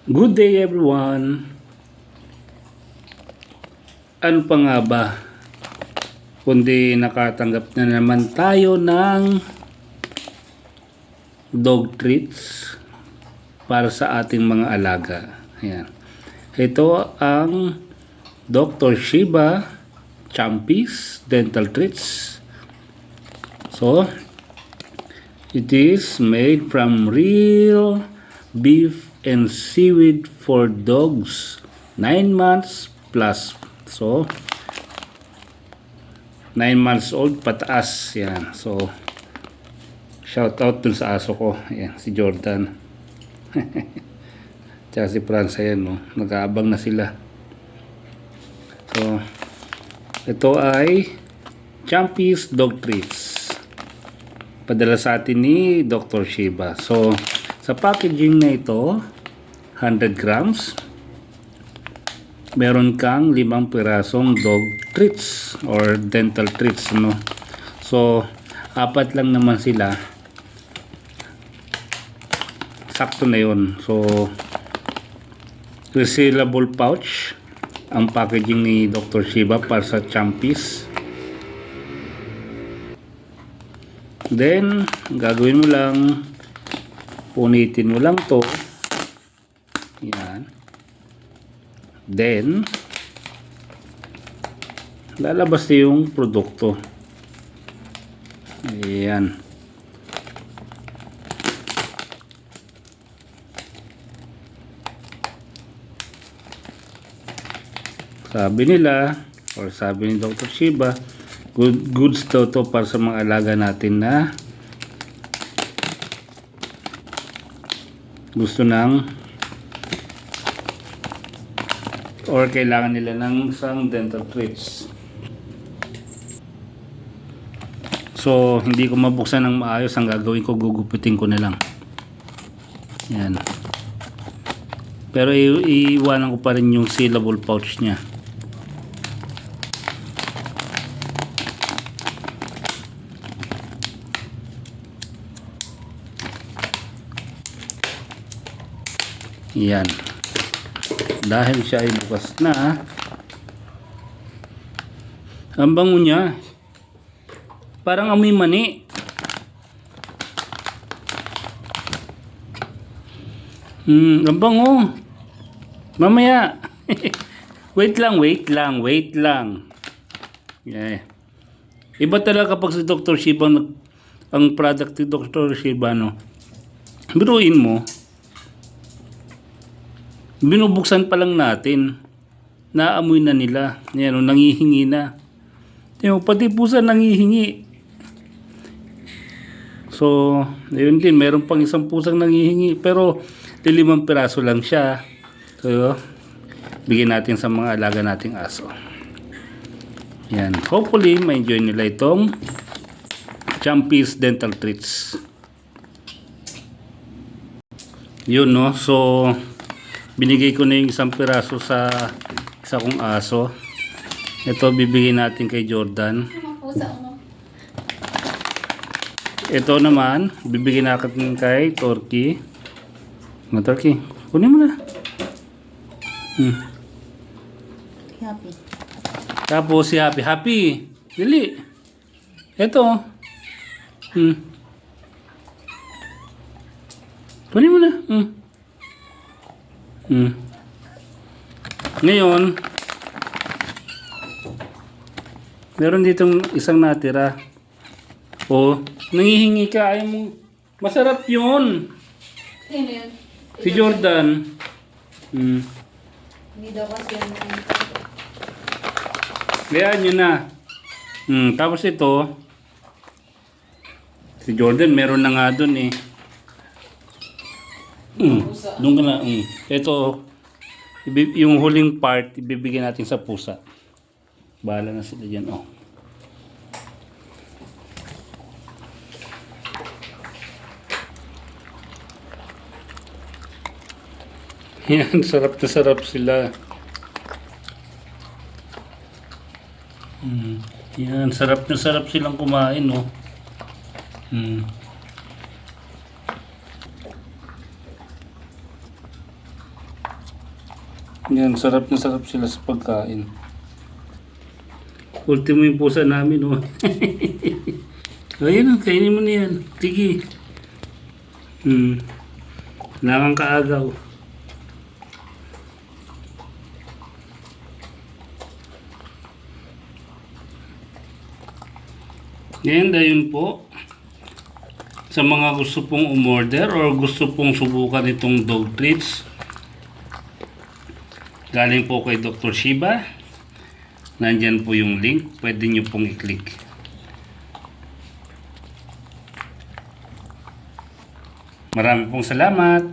Good day everyone. Ano pa nga ba? Kundi nakatanggap na naman tayo ng dog treats para sa ating mga alaga. Ayan. Ito ang Dr. Shiba Champis Dental Treats. So, it is made from real beef and seaweed for dogs 9 months plus. So 9 months old pataas yan. So shout out dun sa aso ko, yan, si Jordan. Tsaka si Franz, yan, no? Nag-aabang na sila. So ito ay Champis Dog Treats, padala sa atin ni Dr. Shiba. So sa packaging na ito, 100 grams, meron kang 5 pirasong dog treats or dental treats, no? So 4 lang naman sila, sakto na yun. So resealable pouch ang packaging ni Dr. Shiba para sa Champis. Then gagawin mo lang, punitin mo lang to, yan. Then lalabas na yung produkto. Ayan. Sabi nila, or sabi ni Dr. Shiba, goods daw to para sa mga alaga natin na gusto ng or kailangan nila ng isang dental treats. So hindi ko mabuksan ng maayos. Ang gagawin ko, gugupitin ko na lang yan, pero iiwanan ko pa rin yung sealable pouch nya. Yan, dahil siya ay bukas na, ang bango niya, parang amoy mani. Ang bango. Mamaya. wait lang. Yeah. Iba talaga kapag si Dr. Shiba ang product ni Dr. Shiba, no? Biruin mo, binubuksan pa lang natin, naamoy na nila. Yan, nangihingi na. Yung pati pusa nangihingi. So ayun din, meron pang isang pusang nangihingi, pero 5 piraso lang siya. So bigyan natin sa mga alaga nating aso. Yan, hopefully ma-enjoy nila itong Champis Dental Treats. Yun, no? So binigay ko na yung 1 piraso sa isa kong aso. Ito bibigyan natin kay Jordan. Ito naman bibigyan natin kay Turkey. Mga Turkey, kunin mo na. Happy. Tapos si Happy. Dili. Ito. Kunin mo na. Ngayon, meron ditong isang natira. O, nangihingi ka, ayaw mo. Masarap yun. Sino yun? Si Jordan. Hindi daw kasi yan. Kayaan nyo na. Tapos ito, si Jordan meron na nga dun eh. Doon ka na. Ito, yung huling part, ibibigay natin sa pusa. Bahala na sila dyan. Oh. Yan, sarap na sarap sila. Yan, sarap na sarap silang kumain, oh. Yan, sarap na sarap sila sa pagkain. Ultimo yung pusa namin, oh. Ayun, kainin mo na yan. Sige. Kailangan kaagaw. Yan, dahil po. Sa mga gusto pong umorder or gusto pong subukan itong dog treats, galing po kay Dr. Shiba. Nandyan po yung link. Pwede nyo pong i-click. Marami pong salamat.